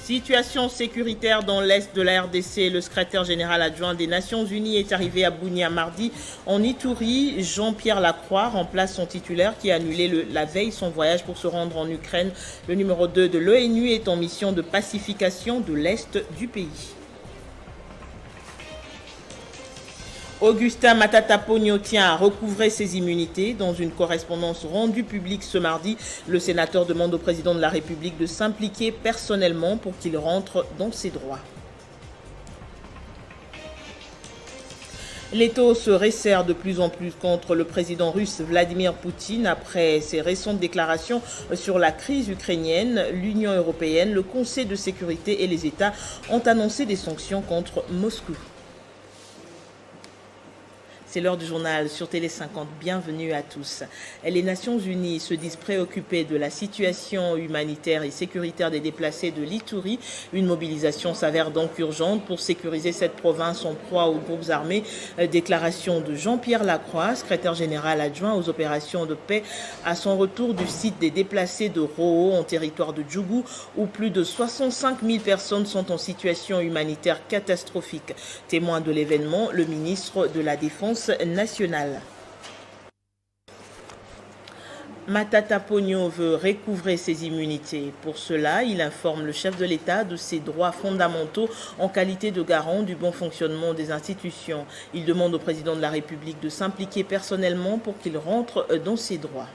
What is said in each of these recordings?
Situation sécuritaire dans l'est de la RDC. Le secrétaire général adjoint des Nations Unies est arrivé à Bunia mardi. En Ituri, Jean-Pierre Lacroix remplace son titulaire qui a annulé la veille son voyage pour se rendre en Ukraine. Le numéro 2 de l'ONU est en mission de pacification de l'est du pays. Augustin Matata Ponyo tient à recouvrer ses immunités. Dans une correspondance rendue publique ce mardi, le sénateur demande au président de la République de s'impliquer personnellement pour qu'il rentre dans ses droits. Les taux se resserrent de plus en plus contre le président russe Vladimir Poutine après ses récentes déclarations sur la crise ukrainienne. L'Union européenne, le Conseil de sécurité et les États ont annoncé des sanctions contre Moscou. C'est l'heure du journal sur Télé 50. Bienvenue à tous. Les Nations Unies se disent préoccupées de la situation humanitaire et sécuritaire des déplacés de l'Ituri. Une mobilisation s'avère donc urgente pour sécuriser cette province en proie aux groupes armés. Déclaration de Jean-Pierre Lacroix, secrétaire général adjoint aux opérations de paix, à son retour du site des déplacés de Roho en territoire de Djougou, où plus de 65 000 personnes sont en situation humanitaire catastrophique. Témoin de l'événement, le ministre de la Défense nationale. Matata Ponyo veut recouvrer ses immunités. Pour cela, il informe le chef de l'État de ses droits fondamentaux en qualité de garant du bon fonctionnement des institutions. Il demande au président de la République de s'impliquer personnellement pour qu'il rentre dans ses droits.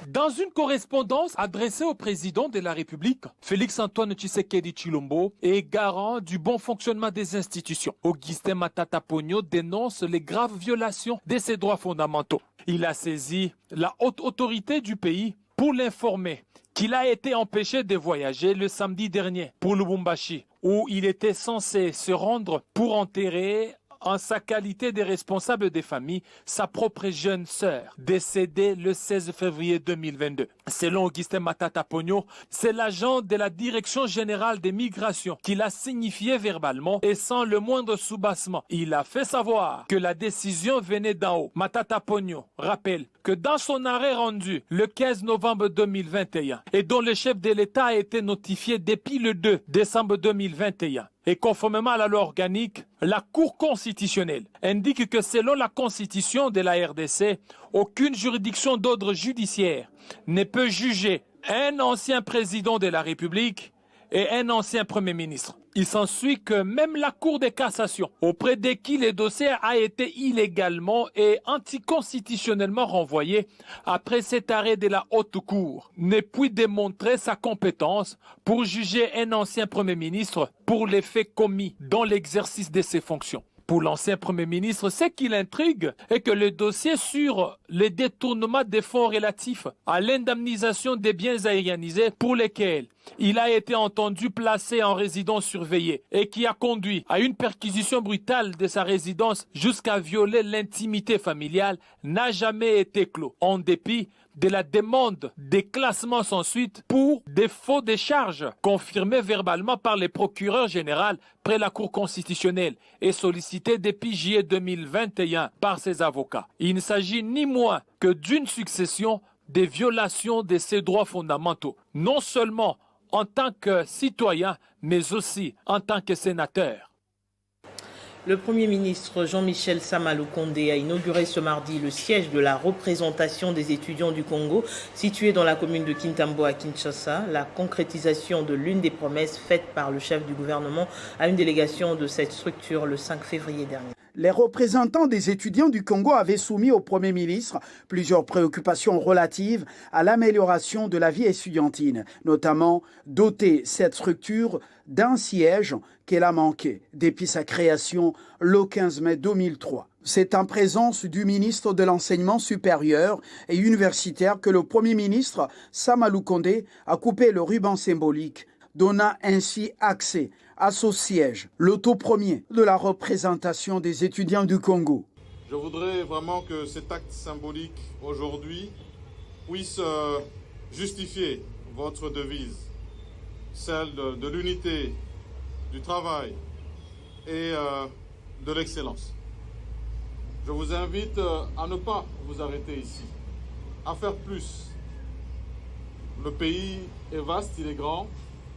Dans une correspondance adressée au président de la République, Félix-Antoine Tshisekedi Tshilombo est garant du bon fonctionnement des institutions. Augustin Matata Ponyo dénonce les graves violations de ses droits fondamentaux. Il a saisi la haute autorité du pays pour l'informer qu'il a été empêché de voyager le samedi dernier pour Lubumbashi, où il était censé se rendre pour enterrer en sa qualité de responsable des familles, sa propre jeune sœur, décédée le 16 février 2022. Selon Augustin Matata Ponyo, c'est l'agent de la Direction générale des migrations qui l'a signifié verbalement et sans le moindre soubassement. Il a fait savoir que la décision venait d'en haut. Matata Ponyo rappelle que dans son arrêt rendu le 15 novembre 2021 et dont le chef de l'État a été notifié depuis le 2 décembre 2021, et conformément à la loi organique, la Cour constitutionnelle indique que selon la Constitution de la RDC, aucune juridiction d'ordre judiciaire ne peut juger un ancien président de la République et un ancien Premier ministre. Il s'ensuit que même la Cour de cassation, auprès de qui le dossier a été illégalement et anticonstitutionnellement renvoyé après cet arrêt de la Haute Cour, ne peut démontrer sa compétence pour juger un ancien Premier ministre pour les faits commis dans l'exercice de ses fonctions. Pour l'ancien Premier ministre, ce qui l'intrigue est que le dossier sur le détournement des fonds relatifs à l'indemnisation des biens aérianisés pour lesquels il a été entendu placé en résidence surveillée et qui a conduit à une perquisition brutale de sa résidence jusqu'à violer l'intimité familiale n'a jamais été clos, en dépit de la demande de classement sans suite pour défaut de charges confirmées verbalement par le procureur général près la Cour constitutionnelle et sollicité depuis juillet 2021 par ses avocats. Il ne s'agit ni moins que d'une succession de violations de ses droits fondamentaux, non seulement en tant que citoyen, mais aussi en tant que sénateur. Le Premier ministre Jean-Michel Sama Lukonde a inauguré ce mardi le siège de la représentation des étudiants du Congo, situé dans la commune de Kintambo à Kinshasa, la concrétisation de l'une des promesses faites par le chef du gouvernement à une délégation de cette structure le 5 février dernier. Les représentants des étudiants du Congo avaient soumis au Premier ministre plusieurs préoccupations relatives à l'amélioration de la vie estudiantine, notamment doter cette structure d'un siège qu'elle a manqué depuis sa création le 15 mai 2003. C'est en présence du ministre de l'Enseignement supérieur et universitaire que le Premier ministre Sama Lukonde a coupé le ruban symbolique, donnant ainsi accès à ce siège, le tout premier de la représentation des étudiants du Congo. Je voudrais vraiment que cet acte symbolique aujourd'hui puisse justifier votre devise, celle de l'unité, du travail et de l'excellence. Je vous invite à ne pas vous arrêter ici, à faire plus. Le pays est vaste, il est grand,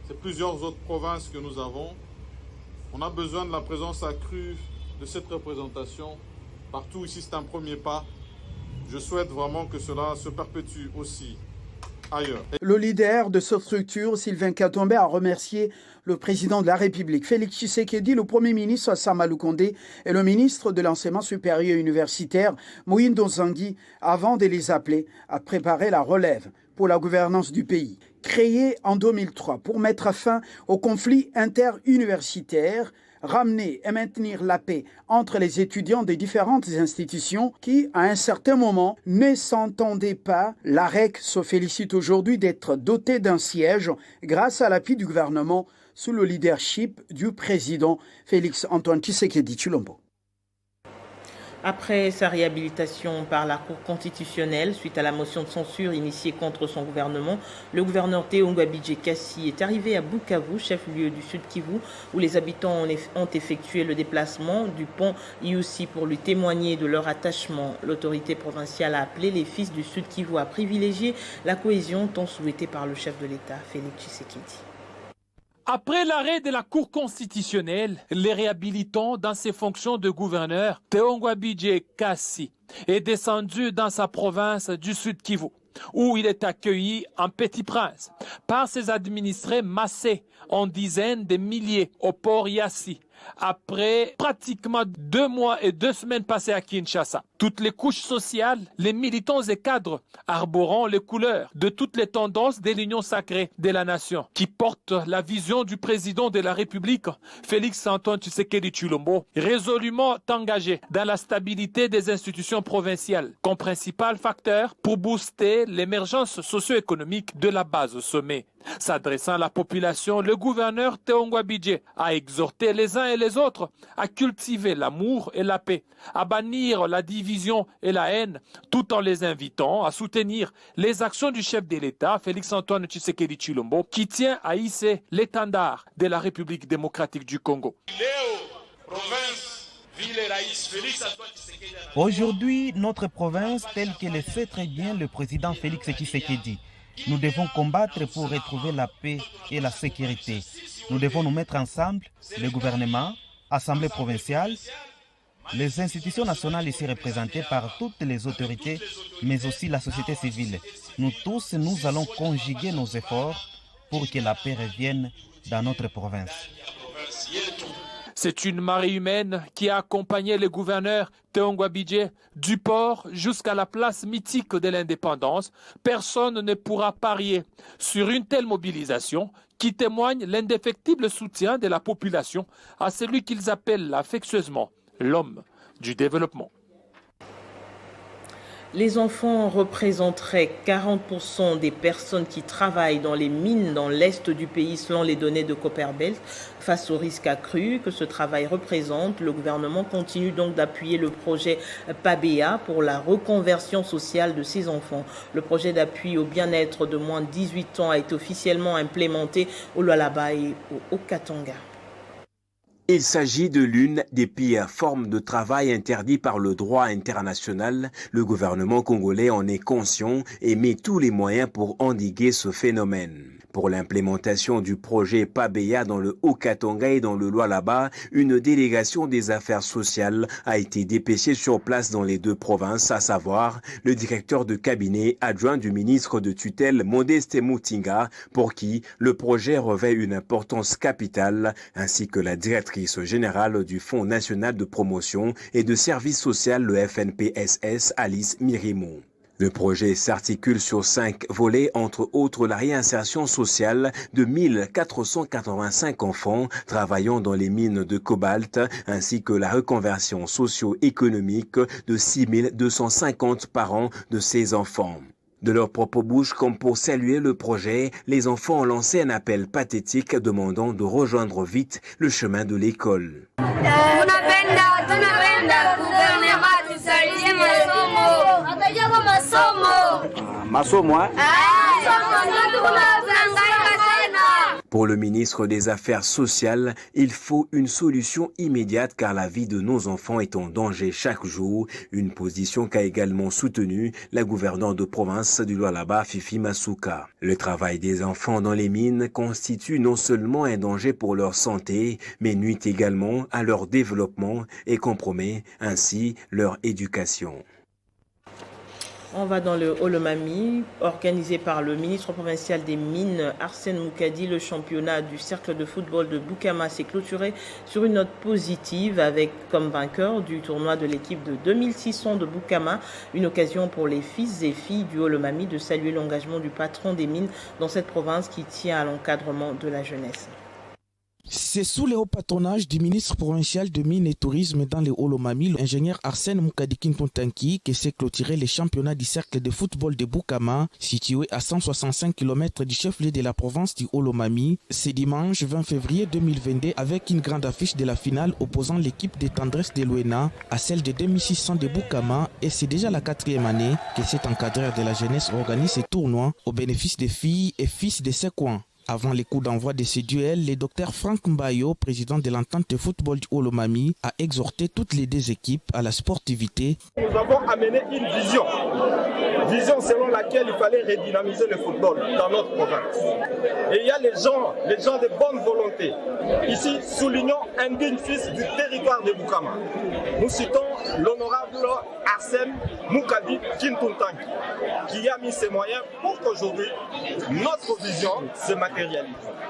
c'est plusieurs autres provinces que nous avons. On a besoin de la présence accrue de cette représentation. Partout ici, c'est un premier pas. Je souhaite vraiment que cela se perpétue aussi ailleurs. Le leader de cette structure, Sylvain Katombe, a remercié le président de la République, Félix Tshisekedi, le Premier ministre Sama Lukonde et le ministre de l'Enseignement supérieur universitaire, Mohindo Nzangi, avant de les appeler à préparer la relève pour la gouvernance du pays. Créé en 2003 pour mettre fin aux conflits interuniversitaires, ramener et maintenir la paix entre les étudiants des différentes institutions qui, à un certain moment, ne s'entendaient pas, l'AREC se félicite aujourd'hui d'être doté d'un siège grâce à l'appui du gouvernement sous le leadership du président Félix-Antoine Tshisekedi Tshilombo. Après sa réhabilitation par la Cour constitutionnelle suite à la motion de censure initiée contre son gouvernement, le gouverneur Théongwa Bijé Kassi est arrivé à Bukavu, chef-lieu du Sud Kivu, où les habitants ont effectué le déplacement du pont Iusi pour lui témoigner de leur attachement. L'autorité provinciale a appelé les fils du Sud Kivu à privilégier la cohésion tant souhaitée par le chef de l'État, Félix Tshisekedi. Après l'arrêt de la Cour constitutionnelle, les réhabilitants dans ses fonctions de gouverneur, Théongwa Bijé Kassi est descendu dans sa province du Sud Kivu, où il est accueilli en Petit Prince par ses administrés massés en dizaines de milliers au port Yassi. Après pratiquement 2 mois et 2 semaines passées à Kinshasa, toutes les couches sociales, les militants et cadres arborant les couleurs de toutes les tendances de l'Union sacrée de la nation, qui porte la vision du président de la République, Félix-Antoine Tshisekedi Tshilombo, résolument engagé dans la stabilité des institutions provinciales, comme principal facteur pour booster l'émergence socio-économique de la base au sommet. S'adressant à la population, le gouverneur Théongwa Bijé a exhorté les uns et les autres à cultiver l'amour et la paix, à bannir la division et la haine, tout en les invitant à soutenir les actions du chef de l'État, Félix-Antoine Tshisekedi Tshilombo, qui tient à hisser l'étendard de la République démocratique du Congo. Aujourd'hui, notre province, telle que le sait très bien le président Félix Tshisekedi, nous devons combattre pour retrouver la paix et la sécurité. Nous devons nous mettre ensemble, le gouvernement, l'Assemblée provinciale, les institutions nationales ici représentées par toutes les autorités, mais aussi la société civile. Nous tous, nous allons conjuguer nos efforts pour que la paix revienne dans notre province. C'est une marée humaine qui a accompagné le gouverneur Théongwa Bijé du port jusqu'à la place mythique de l'indépendance. Personne ne pourra parier sur une telle mobilisation qui témoigne l'indéfectible soutien de la population à celui qu'ils appellent affectueusement l'homme du développement. Les enfants représenteraient 40% des personnes qui travaillent dans les mines dans l'est du pays selon les données de Copperbelt. Face au risque accru que ce travail représente, le gouvernement continue donc d'appuyer le projet PABEA pour la reconversion sociale de ces enfants. Le projet d'appui au bien-être de moins de 18 ans a été officiellement implémenté au Lualaba et au Katanga. Il s'agit de l'une des pires formes de travail interdites par le droit international. Le gouvernement congolais en est conscient et met tous les moyens pour endiguer ce phénomène. Pour l'implémentation du projet PABEA dans le Haut-Katanga et dans le Lualaba, une délégation des affaires sociales a été dépêchée sur place dans les 2 provinces, à savoir le directeur de cabinet adjoint du ministre de tutelle Modeste Mutinga, pour qui le projet revêt une importance capitale, ainsi que la directrice générale du Fonds national de promotion et de services sociaux, le FNPSS, Alice Mirimo. Le projet s'articule sur 5 volets, entre autres la réinsertion sociale de 1485 enfants travaillant dans les mines de cobalt, ainsi que la reconversion socio-économique de 6250 parents de ces enfants. De leur propre bouche, comme pour saluer le projet, les enfants ont lancé un appel pathétique demandant de rejoindre vite le chemin de l'école. Pour le ministre des Affaires sociales, il faut une solution immédiate car la vie de nos enfants est en danger chaque jour, une position qu'a également soutenue la gouverneure de province du Lualaba, Fifi Masuka. Le travail des enfants dans les mines constitue non seulement un danger pour leur santé, mais nuit également à leur développement et compromet ainsi leur éducation. On va dans le Olomami, organisé par le ministre provincial des Mines, Arsène Moukadi. Le championnat du cercle de football de Boukama s'est clôturé sur une note positive avec comme vainqueur du tournoi de l'équipe de 2600 de Boukama. Une occasion pour les fils et filles du Olomami de saluer l'engagement du patron des mines dans cette province qui tient à l'encadrement de la jeunesse. C'est sous le haut patronage du ministre provincial de Mines et Tourisme dans le Olomami, l'ingénieur Arsène Moukadi Kintontanki, que s'est clôturé les championnats du cercle de football de Boukama, situé à 165 km du chef-lieu de la province du Olomami, ce dimanche 20 février 2022 avec une grande affiche de la finale opposant l'équipe de Tendresse de Luena à celle de 2600 de Boukama, et c'est déjà la 4e année que cet encadreur de la jeunesse organise ce tournoi au bénéfice des filles et fils de ces coins. Avant les coups d'envoi de ce duel, le docteur Franck Mbayo, président de l'entente de football du Olomami, a exhorté toutes les deux équipes à la sportivité. Nous avons amené une vision selon laquelle il fallait redynamiser le football dans notre province. Et il y a les gens de bonne volonté. Ici, soulignons un digne fils du territoire de Boukama. Nous citons l'honorable Arsène Moukadi Kintuntanki, qui a mis ses moyens pour qu'aujourd'hui, notre vision se matérialise.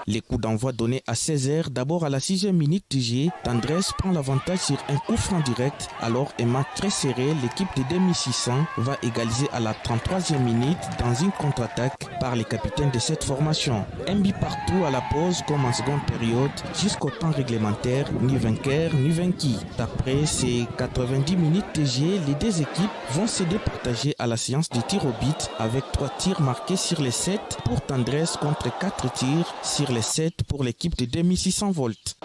Les coups d'envoi donnés à 16h, d'abord à la 6e minute du jeu, Tendresse prend l'avantage sur un coup franc direct. Alors, un match très serré, l'équipe de 2600 va égaliser à la 33e minute dans une contre-attaque par les capitaines de cette formation. Un but partout à la pause comme en seconde période, jusqu'au temps réglementaire, ni vainqueur ni vaincu. D'après ces 90 minutes de jeu, les deux équipes vont se départager à la séance de tir au but avec 3 tirs marqués sur les 7 pour Tendresse contre 4 tirs sur les 7 pour l'équipe de 2600 volts.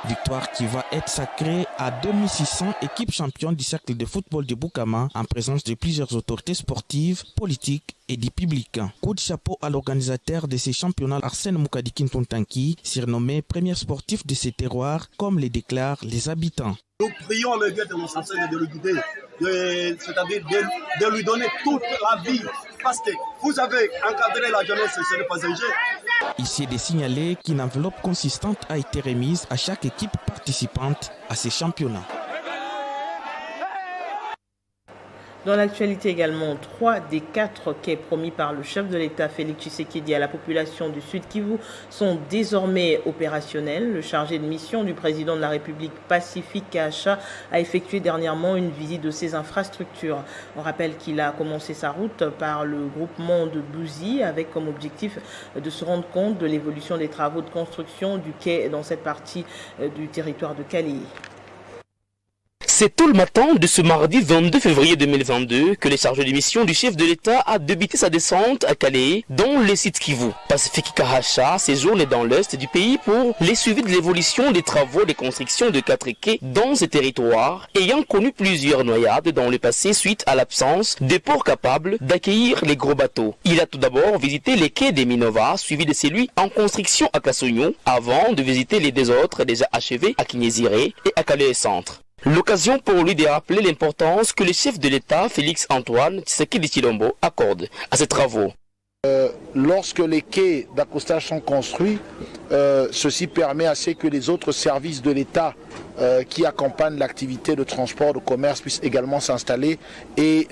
Victoire qui va être sacrée à 2600, équipe championne du cercle de football de Boukama en présence de plusieurs autorités sportives, politiques et du public. Coup de chapeau à l'organisateur de ces championnats, Arsène Moukadi Kintontanki, surnommé premier sportif de ces terroirs, comme le déclarent les habitants. Nous prions le Dieu de nos ancêtres de le guider, c'est-à-dire de lui donner toute la vie. Parce que vous avez encadré la jeunesse, ce n'est pas un jeu. Ici est de signaler qu'une enveloppe consistante a été remise à chaque équipe participante à ces championnats. Dans l'actualité également, 3 des 4 quais promis par le chef de l'État Félix Tshisekedi à la population du Sud Kivu sont désormais opérationnels. Le chargé de mission du président de la République Pacifique Kacha a effectué dernièrement une visite de ces infrastructures. On rappelle qu'il a commencé sa route par le groupement de Bouzi avec comme objectif de se rendre compte de l'évolution des travaux de construction du quai dans cette partie du territoire de Calais. C'est tout le matin de ce mardi 22 février 2022 que le chargé de mission du chef de l'État a débuté sa descente à Calais, dans le site Kivu. Pacifique Kahacha séjourne dans l'est du pays pour les suivis de l'évolution des travaux de construction de 4 quais dans ce territoire, ayant connu plusieurs noyades dans le passé suite à l'absence de ports capables d'accueillir les gros bateaux. Il a tout d'abord visité les quais des Minova, suivi de celui en construction à Kassogno, avant de visiter les 2 autres déjà achevés à Kinyeziré et à Calais Centre. L'occasion pour lui de rappeler l'importance que le chef de l'État, Félix Antoine Tshisekedi Tshilombo, accorde à ces travaux. Lorsque les quais d'accostage sont construits, ceci permet à ce que les autres services de l'État qui accompagnent l'activité de transport, de commerce puissent également s'installer et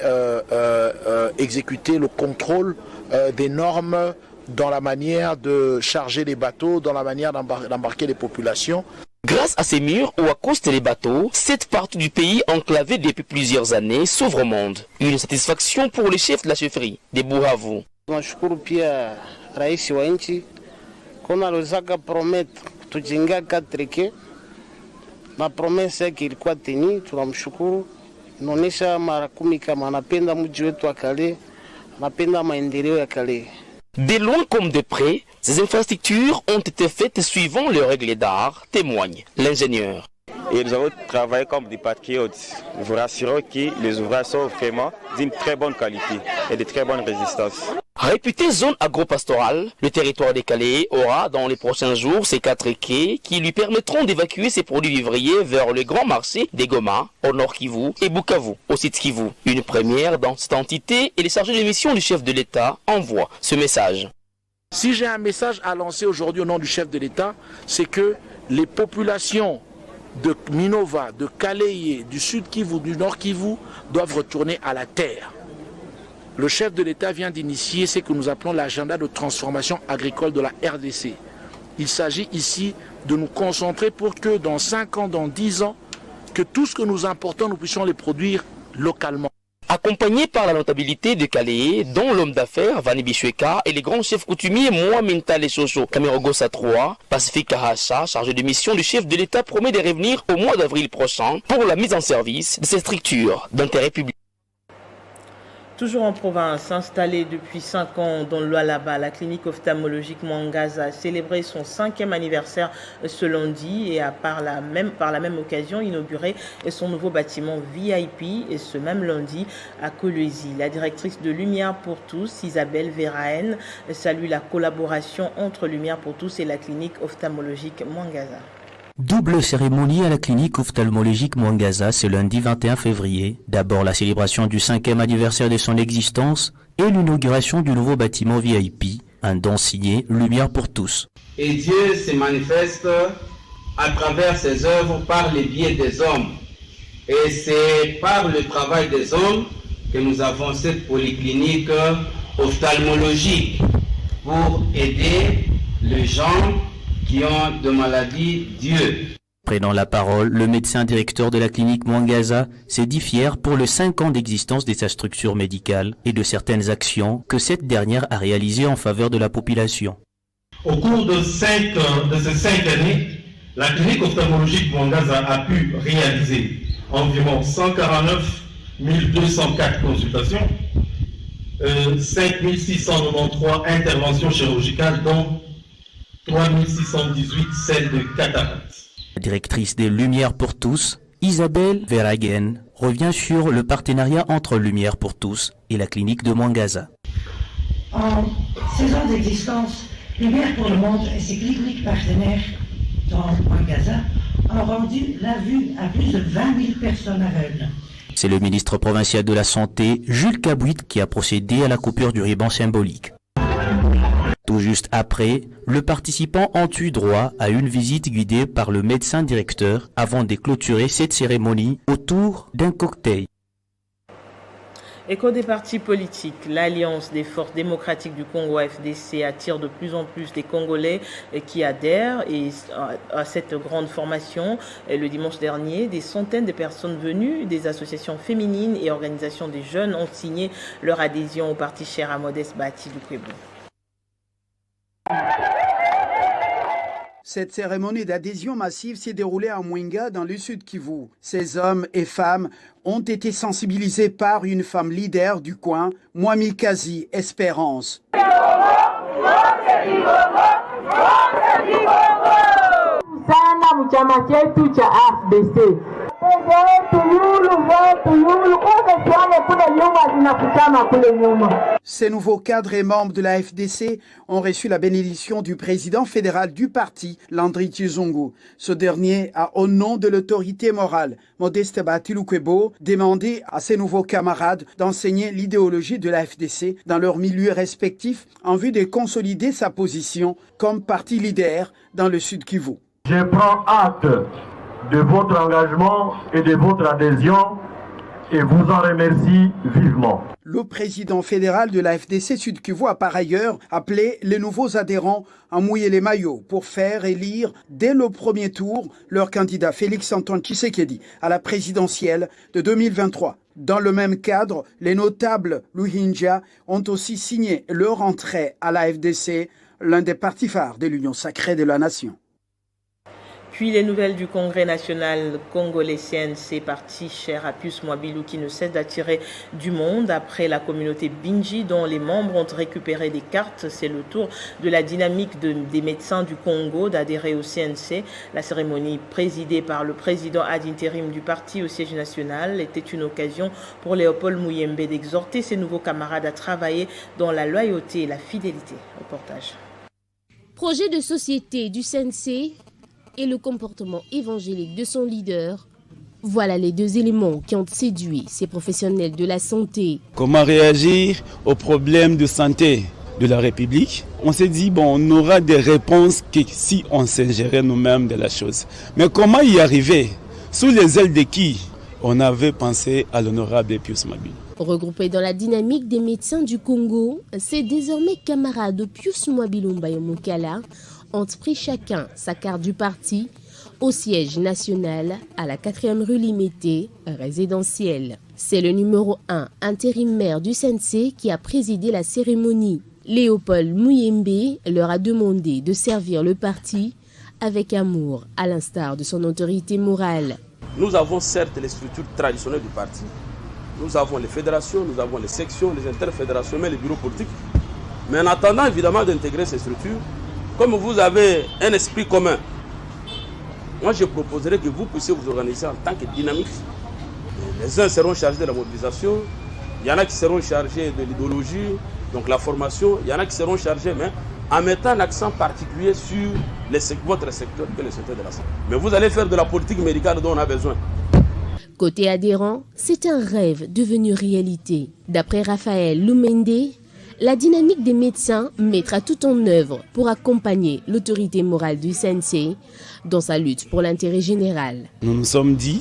exécuter le contrôle des normes dans la manière de charger les bateaux, dans la manière d'embarquer les populations. Grâce à ces murs où accostent les bateaux, cette partie du pays enclavée depuis plusieurs années s'ouvre au monde. Une satisfaction pour le chef de la chefferie de Buhavu. Tunashukuru pia rais wa nchi kuna aliwezaka promettre kutujenga 4 quais na promesse yake ilikuwa teni, tunamshukuru. Inaonyesha mara 10 kama anapenda mji wetu wa Calais, anapenda maendeleo ya Calais. De loin comme de près, ces infrastructures ont été faites suivant les règles d'art, témoigne l'ingénieur. Et nous avons travaillé comme des patriotes. Nous vous rassurons que les ouvrages sont vraiment d'une très bonne qualité et de très bonne résistance. Réputé zone agro-pastorale, le territoire des Calais aura dans les prochains jours ces 4 quais qui lui permettront d'évacuer ses produits vivriers vers le grand marché des Goma, au Nord Kivu et Bukavu, au Sud Kivu. Une première dans cette entité et les chargés de mission du chef de l'État envoient ce message. Si j'ai un message à lancer aujourd'hui au nom du chef de l'État, c'est que les populations de Minova, de Calais, du Sud Kivu, du Nord Kivu doivent retourner à la terre. Le chef de l'État vient d'initier ce que nous appelons l'agenda de transformation agricole de la RDC. Il s'agit ici de nous concentrer pour que dans 5 ans, dans 10 ans, que tout ce que nous importons, nous puissions les produire localement. Accompagné par la notabilité de Calais, dont l'homme d'affaires Vani Bichweka et les grands chefs coutumiers Mohaminta Leshocho, Kamerogo Satroa, Pacifique Kahacha, chargé de mission du chef de l'État, promet de revenir au mois d'avril prochain pour la mise en service de ces structures d'intérêt public. Toujours en province, installée depuis 5 ans dans le Lualaba, la clinique ophtalmologique Mwangaza a célébré son 5e anniversaire ce lundi et a par la même occasion inauguré son nouveau bâtiment VIP et ce même lundi à Kolwezi. La directrice de Lumière pour tous, Isabelle Verhaen, salue la collaboration entre Lumière pour tous et la clinique ophtalmologique Mwangaza. Double cérémonie à la clinique ophtalmologique Mwangaza ce lundi 21 février. D'abord la célébration du 5e anniversaire de son existence et l'inauguration du nouveau bâtiment VIP, un don signé Lumière pour tous. Et Dieu se manifeste à travers ses œuvres par les biais des hommes. Et c'est par le travail des hommes que nous avons cette polyclinique ophtalmologique pour aider les gens qui ont de maladies Dieu. Prenant la parole, le médecin directeur de la clinique Mwangaza s'est dit fier pour les 5 ans d'existence de sa structure médicale et de certaines actions que cette dernière a réalisées en faveur de la population. Au cours de ces 5 années, la clinique ophtalmologique Mwangaza a pu réaliser environ 149 204 consultations, 5 693 interventions chirurgicales, dont 3618 celles de cataracte. La directrice des Lumières pour tous, Isabelle Verhaen, revient sur le partenariat entre Lumière pour tous et la clinique de Mwangaza. En 16 ans d'existence, Lumière pour le monde et ses cliniques partenaires dans Mwangaza ont rendu la vue à plus de 20 000 personnes aveugles. C'est le ministre provincial de la Santé, Jules Kabouit, qui a procédé à la coupure du ruban symbolique. Tout juste après, le participant a eu droit à une visite guidée par le médecin directeur avant de clôturer cette cérémonie autour d'un cocktail. Écho des partis politiques, l'Alliance des forces démocratiques du Congo FDC attire de plus en plus des Congolais qui adhèrent à cette grande formation. Le dimanche dernier, des centaines de personnes venues des associations féminines et organisations des jeunes ont signé leur adhésion au parti cher à Modeste Bati Lukwebo. Cette cérémonie d'adhésion massive s'est déroulée à Mwenga dans le sud Kivu. Ces hommes et femmes ont été sensibilisés par une femme leader du coin, Mwami Kazi Espérance. Ces nouveaux cadres et membres de la FDC ont reçu la bénédiction du président fédéral du parti, Landry Tshizungu. Ce dernier a, au nom de l'autorité morale, Modeste Bati Lukwebo, demandé à ses nouveaux camarades d'enseigner l'idéologie de la FDC dans leurs milieux respectifs en vue de consolider sa position comme parti leader dans le Sud Kivu. Je prends acte de votre engagement et de votre adhésion et vous en remercie vivement. Le président fédéral de la FDC Sud Kivu a par ailleurs appelé les nouveaux adhérents à mouiller les maillots pour faire élire dès le premier tour leur candidat Félix Antoine Tshisekedi à la présidentielle de 2023. Dans le même cadre, les notables Luhinja ont aussi signé leur entrée à la FDC, l'un des partis phares de l'Union sacrée de la nation. Puis les nouvelles du Congrès national congolais CNC, parti cher à Pius Mwabilou, qui ne cesse d'attirer du monde. Après la communauté Binji, dont les membres ont récupéré des cartes, c'est le tour de la dynamique des médecins du Congo d'adhérer au CNC. La cérémonie présidée par le président ad interim du parti au siège national était une occasion pour Léopold Muyembe d'exhorter ses nouveaux camarades à travailler dans la loyauté et la fidélité. Reportage. Projet de société du CNC et le comportement évangélique de son leader, voilà les deux éléments qui ont séduit ces professionnels de la santé. Comment réagir aux problèmes de santé de la République? On s'est dit, bon, on aura des réponses que si on s'ingérait nous-mêmes de la chose. Mais comment y arriver? Sous les ailes de qui? On avait pensé à l'honorable Pius Mwabilou. Regroupés dans la dynamique des médecins du Congo, ces désormais camarades de Pius Mwabilou Mbayomukala ont pris chacun sa carte du parti au siège national à la 4e rue Limité, résidentielle. C'est le numéro 1 intérimaire du CNC qui a présidé la cérémonie. Léopold Muyembe leur a demandé de servir le parti avec amour, à l'instar de son autorité morale. Nous avons certes les structures traditionnelles du parti. Nous avons les fédérations, nous avons les sections, les interfédérations, mais les bureaux politiques. Mais en attendant évidemment d'intégrer ces structures, comme vous avez un esprit commun, moi je proposerais que vous puissiez vous organiser en tant que dynamique. Les uns seront chargés de la mobilisation, il y en a qui seront chargés de l'idéologie, donc la formation, il y en a qui seront chargés, mais en mettant un accent particulier sur votre secteur, que le secteur de la santé. Mais vous allez faire de la politique médicale dont on a besoin. Côté adhérent, c'est un rêve devenu réalité. D'après Raphaël Lumende, la dynamique des médecins mettra tout en œuvre pour accompagner l'autorité morale du CNC dans sa lutte pour l'intérêt général. Nous nous sommes dit,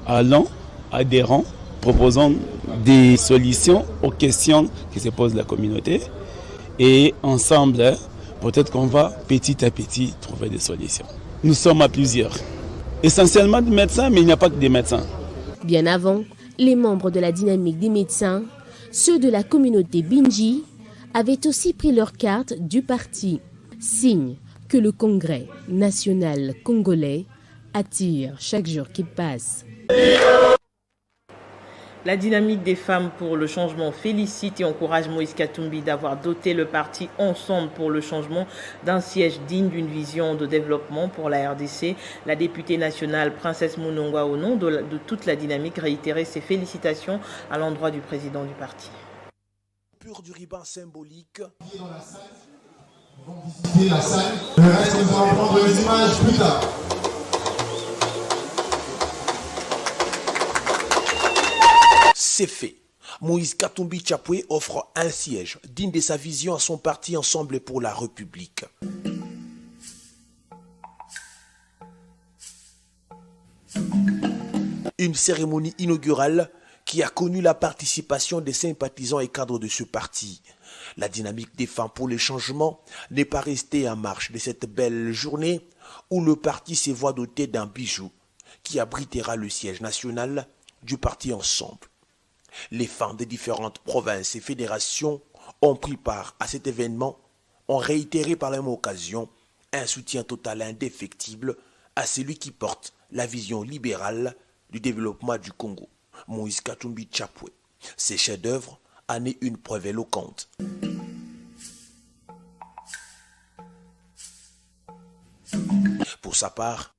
allons, adhérents, proposons des solutions aux questions qui se posent la communauté. Et ensemble, peut-être qu'on va petit à petit trouver des solutions. Nous sommes à plusieurs. Essentiellement des médecins, mais il n'y a pas que des médecins. Bien avant, les membres de la dynamique des médecins, ceux de la communauté Binji, avaient aussi pris leur carte du parti. Signe que le Congrès national congolais attire chaque jour qui passe. La dynamique des femmes pour le changement félicite et encourage Moïse Katumbi d'avoir doté le parti Ensemble pour le changement d'un siège digne d'une vision de développement pour la RDC. La députée nationale Princesse Mounongwa, au nom de toute la dynamique, réitérait ses félicitations à l'endroit du président du parti. Du ruban symbolique. Dans la salle, ils vont visiter la salle. Le reste, nous allons prendre les images plus tard. C'est fait. Moïse Katumbi Tchapoué offre un siège digne de sa vision à son parti Ensemble pour la République. Une cérémonie inaugurale qui a connu la participation des sympathisants et cadres de ce parti. La dynamique des femmes pour le changement n'est pas restée en marche de cette belle journée où le parti se voit doté d'un bijou qui abritera le siège national du parti Ensemble. Les femmes des différentes provinces et fédérations ont pris part à cet événement, ont réitéré par la même occasion un soutien total et indéfectible à celui qui porte la vision libérale du développement du Congo, Moïse Katumbi Tchapoué. Ses chefs-d'œuvre en est une preuve éloquente. Pour sa part,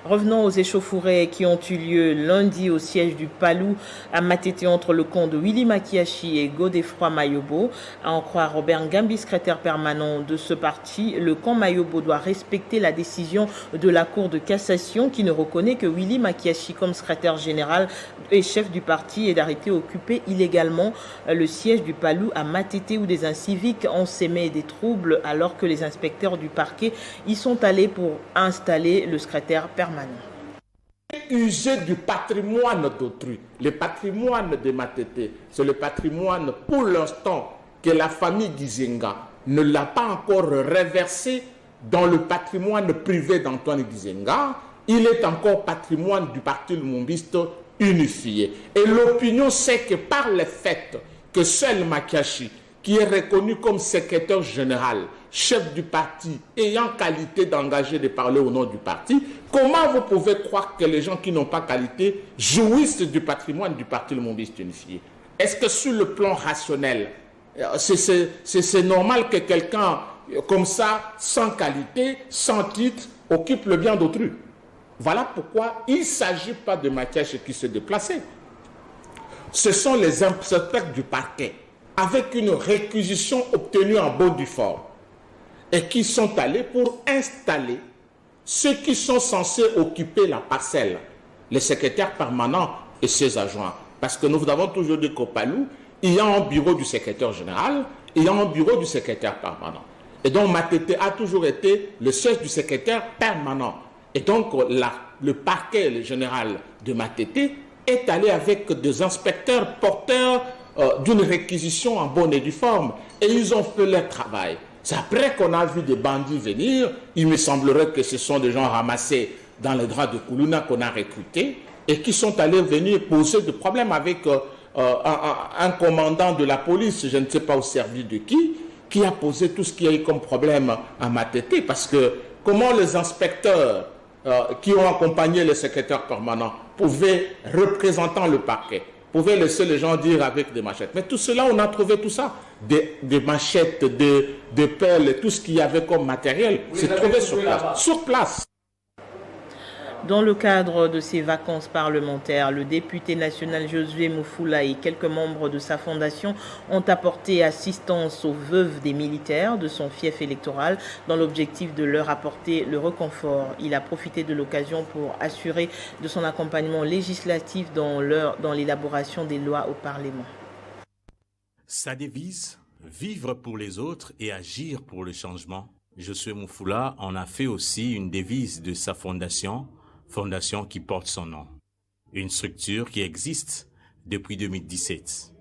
Revenons aux échauffourées qui ont eu lieu lundi au siège du Palou à Matete entre le camp de Willy Makiashi et Godefroy Mayobo. À en croire Robert Ngambi, secrétaire permanent de ce parti, le camp Mayobo doit respecter la décision de la Cour de cassation qui ne reconnaît que Willy Makiashi comme secrétaire général et chef du parti et d'arrêter occupé illégalement le siège du Palou à Matete où des inciviques ont sémé des troubles alors que les inspecteurs du parquet y sont allés pour installer le secrétaire permanent. User du patrimoine d'autrui. Le patrimoine de Matete, c'est le patrimoine pour l'instant que la famille Gizenga ne l'a pas encore reversé dans le patrimoine privé d'Antoine Gizenga. Il est encore patrimoine du parti lumumbiste unifié. Et l'opinion sait que par le fait que seul Makiashi, qui est reconnu comme secrétaire général, chef du parti, ayant qualité d'engager de parler au nom du parti, comment vous pouvez croire que les gens qui n'ont pas qualité jouissent du patrimoine du parti Lumumbiste Unifié? Est-ce que sur le plan rationnel, c'est normal que quelqu'un comme ça, sans qualité, sans titre, occupe le bien d'autrui? Voilà pourquoi il ne s'agit pas de Mathias qui se déplaçait. Ce sont les inspecteurs du parquet, avec une réquisition obtenue en bonne due forme, et qui sont allés pour installer ceux qui sont censés occuper la parcelle, les secrétaires permanents et ses adjoints. Parce que nous avons toujours dit qu'au Palou, il y a un bureau du secrétaire général, il y a un bureau du secrétaire permanent. Et donc Matete a toujours été le siège du secrétaire permanent. Et donc le parquet général de Matete est allé avec des inspecteurs porteurs d'une réquisition en bonne et due forme. Et ils ont fait leur travail. C'est après qu'on a vu des bandits venir. Il me semblerait que ce sont des gens ramassés dans les draps de Koulouna qu'on a recrutés et qui sont allés venir poser des problèmes avec un commandant de la police, je ne sais pas au service de qui a posé tout ce qu'il y a eu comme problème à Matete. Parce que comment les inspecteurs qui ont accompagné le secrétaire permanent pouvaient, représentant le parquet, pouvaient laisser les gens dire avec des machettes. Mais tout cela, on a trouvé tout ça. Des machettes, des pelles, tout ce qu'il y avait comme matériel, c'est trouvé sur place. Dans le cadre de ses vacances parlementaires, le député national Josué Mufula et quelques membres de sa fondation ont apporté assistance aux veuves des militaires de son fief électoral dans l'objectif de leur apporter le réconfort. Il a profité de l'occasion pour assurer de son accompagnement législatif dans l'élaboration des lois au Parlement. Sa devise, vivre pour les autres et agir pour le changement. Josué Mufula en a fait aussi une devise de sa fondation qui porte son nom. Une structure qui existe depuis 2017.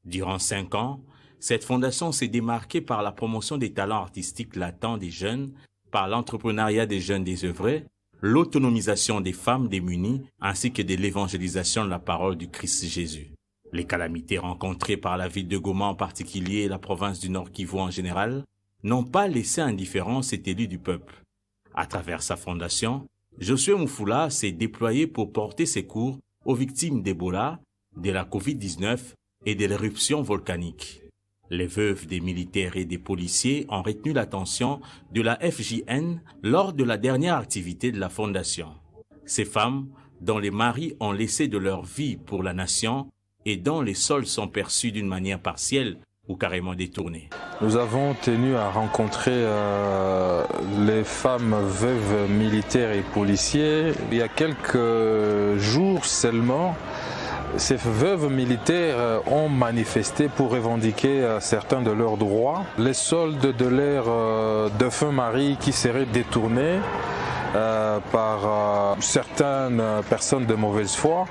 Durant 5 ans, cette fondation s'est démarquée par la promotion des talents artistiques latents des jeunes, par l'entrepreneuriat des jeunes désœuvrés, l'autonomisation des femmes démunies, ainsi que de l'évangélisation de la parole du Christ Jésus. Les calamités rencontrées par la ville de Goma en particulier et la province du Nord Kivu en général n'ont pas laissé indifférent cet élu du peuple. À travers sa fondation, Josué Mufula s'est déployé pour porter secours aux victimes d'Ebola, de la Covid-19 et de l'éruption volcanique. Les veuves des militaires et des policiers ont retenu l'attention de la FJN lors de la dernière activité de la fondation. Ces femmes, dont les maris ont laissé de leur vie pour la nation et dont les soldes sont perçus d'une manière partielle ou carrément détournée. Nous avons tenu à rencontrer les femmes veuves militaires et policiers. Il y a quelques jours seulement, ces veuves militaires ont manifesté pour revendiquer certains de leurs droits. Les soldes de leurs défunts maris qui seraient détournés par certaines personnes de mauvaise foi.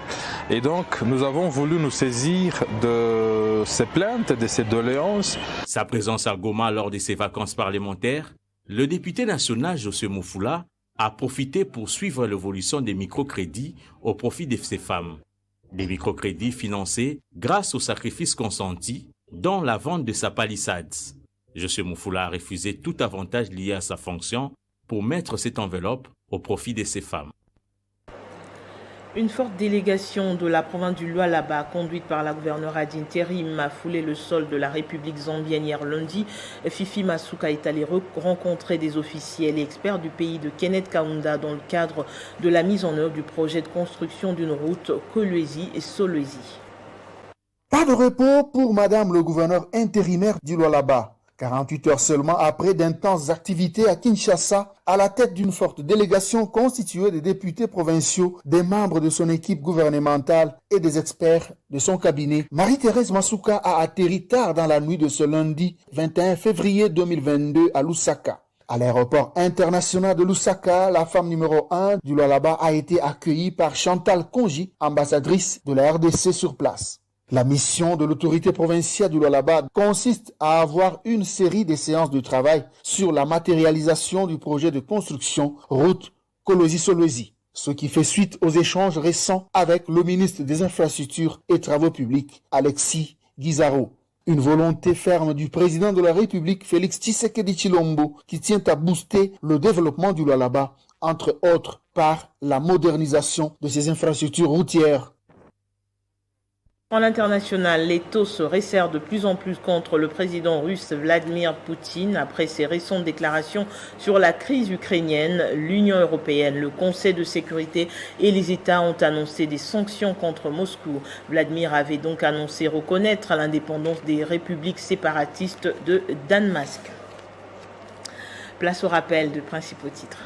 Et donc, nous avons voulu nous saisir de ces plaintes, de ces doléances. Sa présence à Goma lors de ses vacances parlementaires, le député national Josué Mufula a profité pour suivre l'évolution des microcrédits au profit de ces femmes. Des microcrédits financés grâce aux sacrifices consentis, dont la vente de sa palissade. Josué Mufula a refusé tout avantage lié à sa fonction pour mettre cette enveloppe au profit de ces femmes. Une forte délégation de la province du Lualaba, conduite par la gouverneure d'intérim, a foulé le sol de la République zambienne hier lundi. Fifi Masuka est allé rencontrer des officiels et experts du pays de Kenneth Kaunda dans le cadre de la mise en œuvre du projet de construction d'une route Kolwezi et Solwezi. Pas de repos pour Madame le gouverneur intérimaire du Lualaba. 48 heures seulement après d'intenses activités à Kinshasa, à la tête d'une forte délégation constituée des députés provinciaux, des membres de son équipe gouvernementale et des experts de son cabinet, Marie-Thérèse Masuka a atterri tard dans la nuit de ce lundi 21 février 2022 à Lusaka. À l'aéroport international de Lusaka, la femme numéro 1 du Lualaba a été accueillie par Chantal Konji, ambassadrice de la RDC sur place. La mission de l'autorité provinciale du Lualaba consiste à avoir une série de séances de travail sur la matérialisation du projet de construction route Kolwezi-Solwezi, ce qui fait suite aux échanges récents avec le ministre des Infrastructures et Travaux publics, Alexis Guizaro. Une volonté ferme du président de la République, Félix Tshisekedi Tshilombo, qui tient à booster le développement du Lualaba, entre autres par la modernisation de ses infrastructures routières. En international, les taux se resserrent de plus en plus contre le président russe Vladimir Poutine. Après ses récentes déclarations sur la crise ukrainienne, l'Union européenne, le Conseil de sécurité et les États ont annoncé des sanctions contre Moscou. Vladimir avait donc annoncé reconnaître l'indépendance des républiques séparatistes de Danemark. Place au rappel de principaux titres.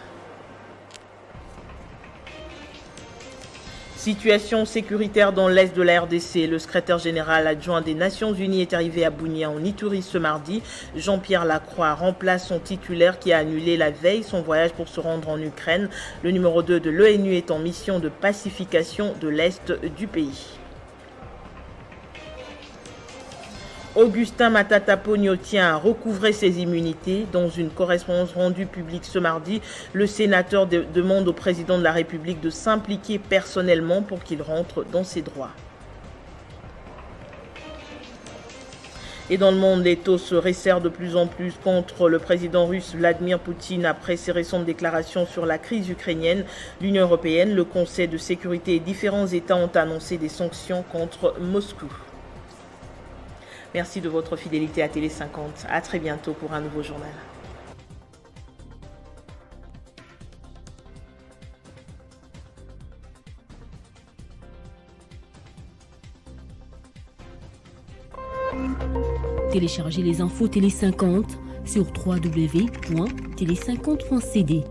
Situation sécuritaire dans l'est de la RDC. Le secrétaire général adjoint des Nations Unies est arrivé à Bunia en Ituri ce mardi. Jean-Pierre Lacroix remplace son titulaire qui a annulé la veille son voyage pour se rendre en Ukraine. Le numéro 2 de l'ONU est en mission de pacification de l'est du pays. Augustin Matata Pogno tient à recouvrer ses immunités. Dans une correspondance rendue publique ce mardi, le sénateur demande au président de la République de s'impliquer personnellement pour qu'il rentre dans ses droits. Et dans le monde, les taux se resserrent de plus en plus contre le président russe Vladimir Poutine après ses récentes déclarations sur la crise ukrainienne. L'Union européenne, le Conseil de sécurité et différents États ont annoncé des sanctions contre Moscou. Merci de votre fidélité à Télé 50. À très bientôt pour un nouveau journal. Téléchargez les infos Télé 50 sur www.tele50.cd.